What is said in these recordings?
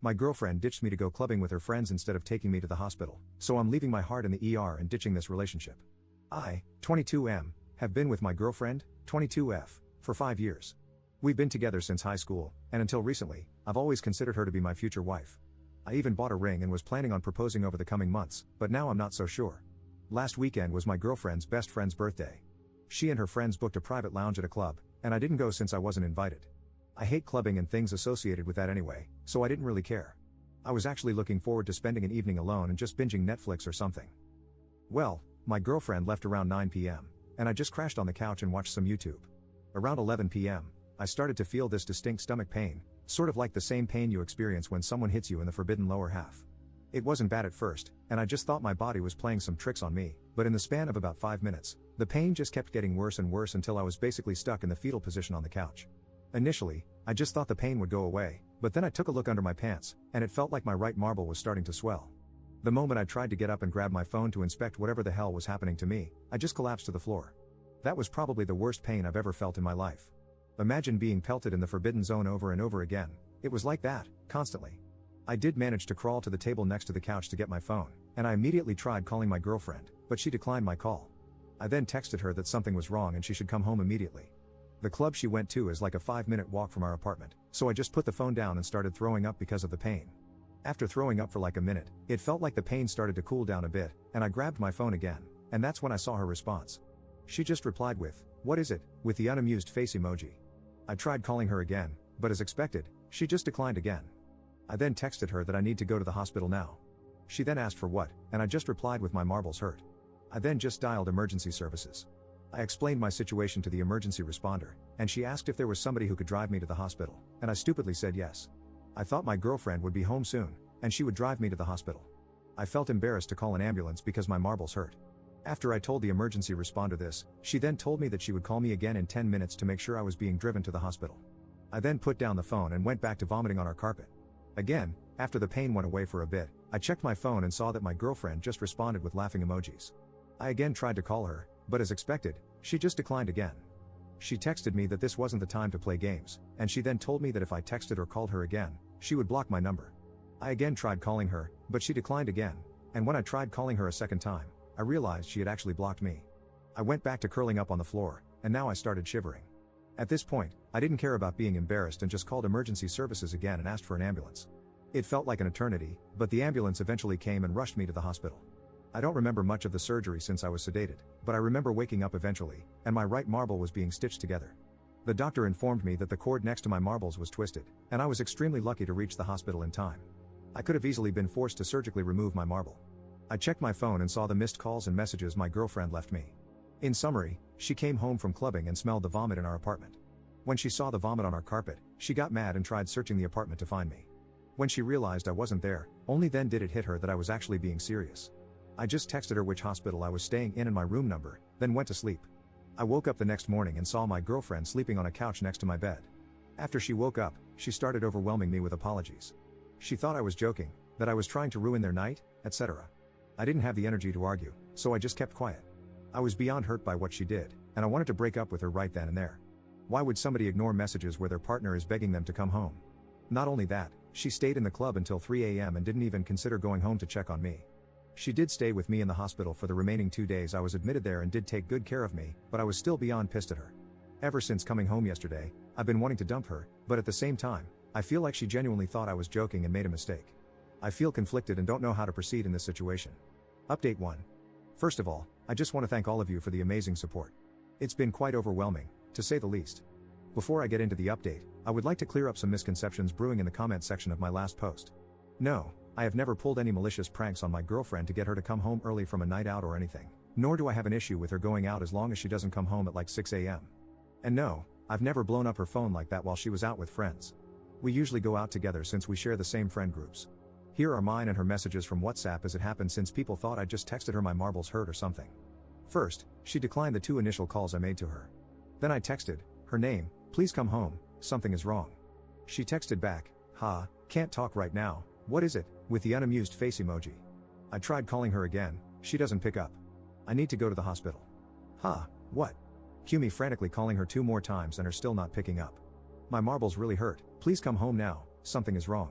My girlfriend ditched me to go clubbing with her friends instead of taking me to the hospital, so I'm leaving my heart in the ER and ditching this relationship. I, 22M, have been with my girlfriend, 22F, for 5 years. We've been together since high school, and until recently, I've always considered her to be my future wife. I even bought a ring and was planning on proposing over the coming months, but now I'm not so sure. Last weekend was my girlfriend's best friend's birthday. She and her friends booked a private lounge at a club, and I didn't go since I wasn't invited. I hate clubbing and things associated with that anyway, so I didn't really care. I was actually looking forward to spending an evening alone and just binging Netflix or something. Well, my girlfriend left around 9 p.m, and I just crashed on the couch and watched some YouTube. Around 11 p.m, I started to feel this distinct stomach pain, sort of like the same pain you experience when someone hits you in the forbidden lower half. It wasn't bad at first, and I just thought my body was playing some tricks on me, but in the span of about 5 minutes, the pain just kept getting worse and worse until I was basically stuck in the fetal position on the couch. Initially, I just thought the pain would go away, but then I took a look under my pants, and it felt like my right marble was starting to swell. The moment I tried to get up and grab my phone to inspect whatever the hell was happening to me, I just collapsed to the floor. That was probably the worst pain I've ever felt in my life. Imagine being pelted in the forbidden zone over and over again. It was like that, constantly. I did manage to crawl to the table next to the couch to get my phone, and I immediately tried calling my girlfriend, but she declined my call. I then texted her that something was wrong and she should come home immediately. The club she went to is like a 5-minute walk from our apartment, so I just put the phone down and started throwing up because of the pain. After throwing up for like a minute, it felt like the pain started to cool down a bit, and I grabbed my phone again, and that's when I saw her response. She just replied with, "What is it?" with the unamused face emoji. I tried calling her again, but as expected, she just declined again. I then texted her that I need to go to the hospital now. She then asked for what, and I just replied with my marbles hurt. I then just dialed emergency services. I explained my situation to the emergency responder, and she asked if there was somebody who could drive me to the hospital, and I stupidly said yes. I thought my girlfriend would be home soon, and she would drive me to the hospital. I felt embarrassed to call an ambulance because my marbles hurt. After I told the emergency responder this, she then told me that she would call me again in 10 minutes to make sure I was being driven to the hospital. I then put down the phone and went back to vomiting on our carpet. Again, after the pain went away for a bit, I checked my phone and saw that my girlfriend just responded with laughing emojis. I again tried to call her, but as expected, she just declined again. She texted me that this wasn't the time to play games, and she then told me that if I texted or called her again, she would block my number. I again tried calling her, but she declined again, and when I tried calling her a second time, I realized she had actually blocked me. I went back to curling up on the floor, and now I started shivering. At this point, I didn't care about being embarrassed and just called emergency services again and asked for an ambulance. It felt like an eternity, but the ambulance eventually came and rushed me to the hospital. I don't remember much of the surgery since I was sedated, but I remember waking up eventually, and my right marble was being stitched together. The doctor informed me that the cord next to my marbles was twisted, and I was extremely lucky to reach the hospital in time. I could have easily been forced to surgically remove my marble. I checked my phone and saw the missed calls and messages my girlfriend left me. In summary, she came home from clubbing and smelled the vomit in our apartment. When she saw the vomit on our carpet, she got mad and tried searching the apartment to find me. When she realized I wasn't there, only then did it hit her that I was actually being serious. I just texted her which hospital I was staying in and my room number, then went to sleep. I woke up the next morning and saw my girlfriend sleeping on a couch next to my bed. After she woke up, she started overwhelming me with apologies. She thought I was joking, that I was trying to ruin their night, etc. I didn't have the energy to argue, so I just kept quiet. I was beyond hurt by what she did, and I wanted to break up with her right then and there. Why would somebody ignore messages where their partner is begging them to come home? Not only that, she stayed in the club until 3 a.m. and didn't even consider going home to check on me. She did stay with me in the hospital for the remaining 2 days I was admitted there and did take good care of me, but I was still beyond pissed at her. Ever since coming home yesterday, I've been wanting to dump her, but at the same time, I feel like she genuinely thought I was joking and made a mistake. I feel conflicted and don't know how to proceed in this situation. Update 1. First of all, I just want to thank all of you for the amazing support. It's been quite overwhelming, to say the least. Before I get into the update, I would like to clear up some misconceptions brewing in the comment section of my last post. No, I have never pulled any malicious pranks on my girlfriend to get her to come home early from a night out or anything, nor do I have an issue with her going out as long as she doesn't come home at like 6 a.m. And no, I've never blown up her phone like that while she was out with friends. We usually go out together since we share the same friend groups. Here are mine and her messages from WhatsApp as it happened since people thought I just texted her my marbles hurt or something. First, she declined the 2 initial calls I made to her. Then I texted her name, "Please come home, something is wrong." She texted back, "Ha, can't talk right now, what is it?" with the unamused face emoji. I tried calling her again, she doesn't pick up. I need to go to the hospital. Ha, what? Cue me frantically calling her 2 more times and her still not picking up. My marbles really hurt, please come home now, something is wrong.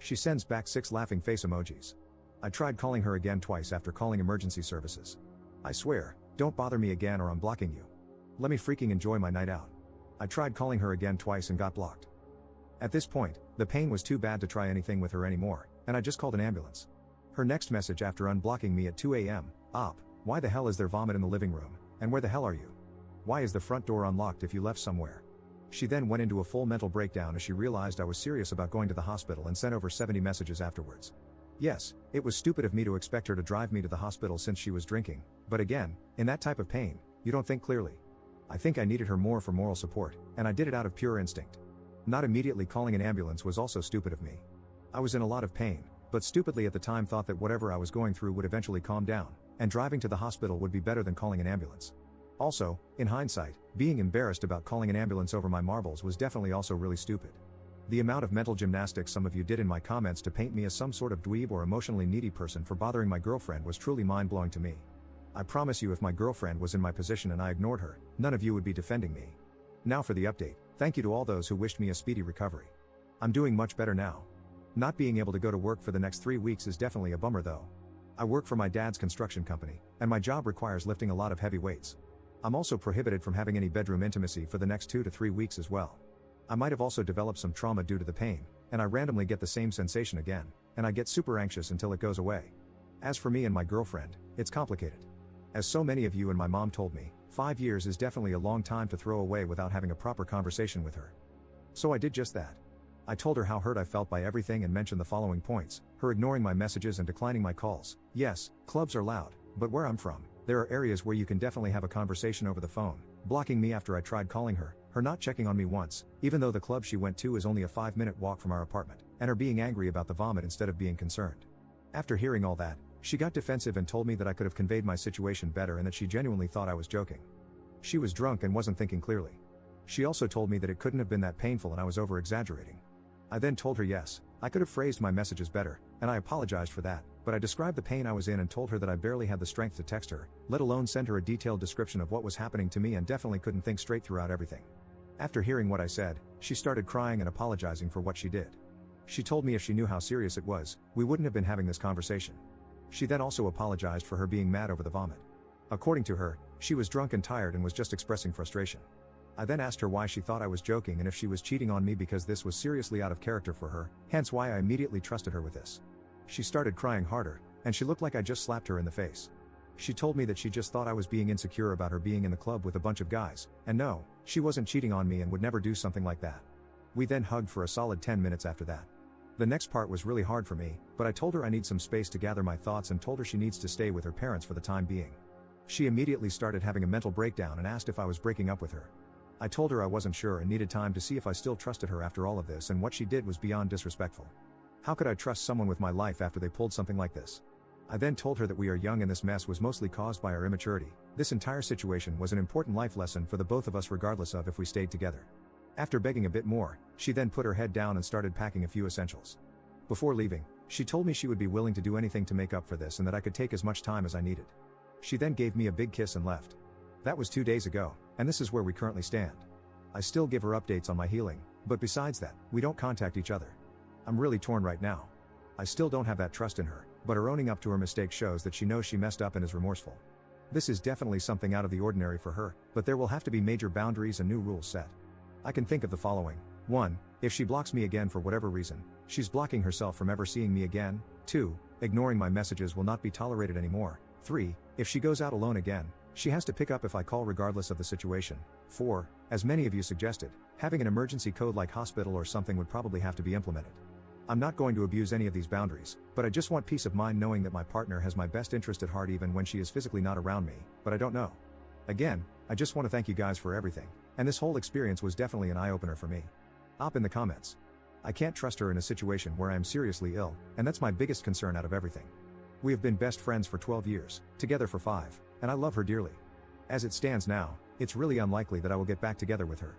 She sends back 6 laughing face emojis. I tried calling her again twice after calling emergency services. I swear, don't bother me again or I'm blocking you. Let me freaking enjoy my night out. I tried calling her again twice and got blocked. At this point, the pain was too bad to try anything with her anymore, and I just called an ambulance. Her next message after unblocking me at 2 a.m, "Op, why the hell is there vomit in the living room, and where the hell are you? Why is the front door unlocked if you left somewhere?" She then went into a full mental breakdown as she realized I was serious about going to the hospital and sent over 70 messages afterwards. Yes, it was stupid of me to expect her to drive me to the hospital since she was drinking, but again, in that type of pain, you don't think clearly. I think I needed her more for moral support, and I did it out of pure instinct. Not immediately calling an ambulance was also stupid of me. I was in a lot of pain, but stupidly at the time thought that whatever I was going through would eventually calm down, and driving to the hospital would be better than calling an ambulance. Also, in hindsight, being embarrassed about calling an ambulance over my marbles was definitely also really stupid. The amount of mental gymnastics some of you did in my comments to paint me as some sort of dweeb or emotionally needy person for bothering my girlfriend was truly mind-blowing to me. I promise you if my girlfriend was in my position and I ignored her, none of you would be defending me. Now for the update, thank you to all those who wished me a speedy recovery. I'm doing much better now. Not being able to go to work for the next 3 weeks is definitely a bummer though. I work for my dad's construction company, and my job requires lifting a lot of heavy weights. I'm also prohibited from having any bedroom intimacy for the next 2 to 3 weeks as well. I might have also developed some trauma due to the pain, and I randomly get the same sensation again, and I get super anxious until it goes away. As for me and my girlfriend, it's complicated. As so many of you and my mom told me, 5 years is definitely a long time to throw away without having a proper conversation with her. So I did just that. I told her how hurt I felt by everything and mentioned the following points: her ignoring my messages and declining my calls. Yes, clubs are loud, but where I'm from, there are areas where you can definitely have a conversation over the phone, blocking me after I tried calling her not checking on me once, even though the club she went to is only a 5-minute walk from our apartment, and her being angry about the vomit instead of being concerned. After hearing all that, she got defensive and told me that I could have conveyed my situation better and that she genuinely thought I was joking. She was drunk and wasn't thinking clearly. She also told me that it couldn't have been that painful and I was over-exaggerating. I then told her yes, I could have phrased my messages better, and I apologized for that, but I described the pain I was in and told her that I barely had the strength to text her, let alone send her a detailed description of what was happening to me, and definitely couldn't think straight throughout everything. After hearing what I said, she started crying and apologizing for what she did. She told me if she knew how serious it was, we wouldn't have been having this conversation. She then also apologized for her being mad over the vomit. According to her, she was drunk and tired and was just expressing frustration. I then asked her why she thought I was joking and if she was cheating on me, because this was seriously out of character for her, hence why I immediately trusted her with this. She started crying harder, and she looked like I just slapped her in the face. She told me that she just thought I was being insecure about her being in the club with a bunch of guys, and no, she wasn't cheating on me and would never do something like that. We then hugged for a solid 10 minutes after that. The next part was really hard for me, but I told her I need some space to gather my thoughts and told her she needs to stay with her parents for the time being. She immediately started having a mental breakdown and asked if I was breaking up with her. I told her I wasn't sure and needed time to see if I still trusted her after all of this, and what she did was beyond disrespectful. How could I trust someone with my life after they pulled something like this? I then told her that we are young and this mess was mostly caused by our immaturity. This entire situation was an important life lesson for the both of us regardless of if we stayed together. After begging a bit more, she then put her head down and started packing a few essentials. Before leaving, she told me she would be willing to do anything to make up for this and that I could take as much time as I needed. She then gave me a big kiss and left. That was 2 days ago, and this is where we currently stand. I still give her updates on my healing, but besides that, we don't contact each other. I'm really torn right now. I still don't have that trust in her, but her owning up to her mistake shows that she knows she messed up and is remorseful. This is definitely something out of the ordinary for her, but there will have to be major boundaries and new rules set. I can think of the following. 1. If she blocks me again for whatever reason, she's blocking herself from ever seeing me again. 2. Ignoring my messages will not be tolerated anymore. 3. If she goes out alone again, she has to pick up if I call regardless of the situation. 4. As many of you suggested, having an emergency code like hospital or something would probably have to be implemented. I'm not going to abuse any of these boundaries, but I just want peace of mind knowing that my partner has my best interest at heart even when she is physically not around me, but I don't know. Again, I just want to thank you guys for everything, and this whole experience was definitely an eye-opener for me. Op in the comments. I can't trust her in a situation where I am seriously ill, and that's my biggest concern out of everything. We have been best friends for 12 years, together for 5, and I love her dearly. As it stands now, it's really unlikely that I will get back together with her.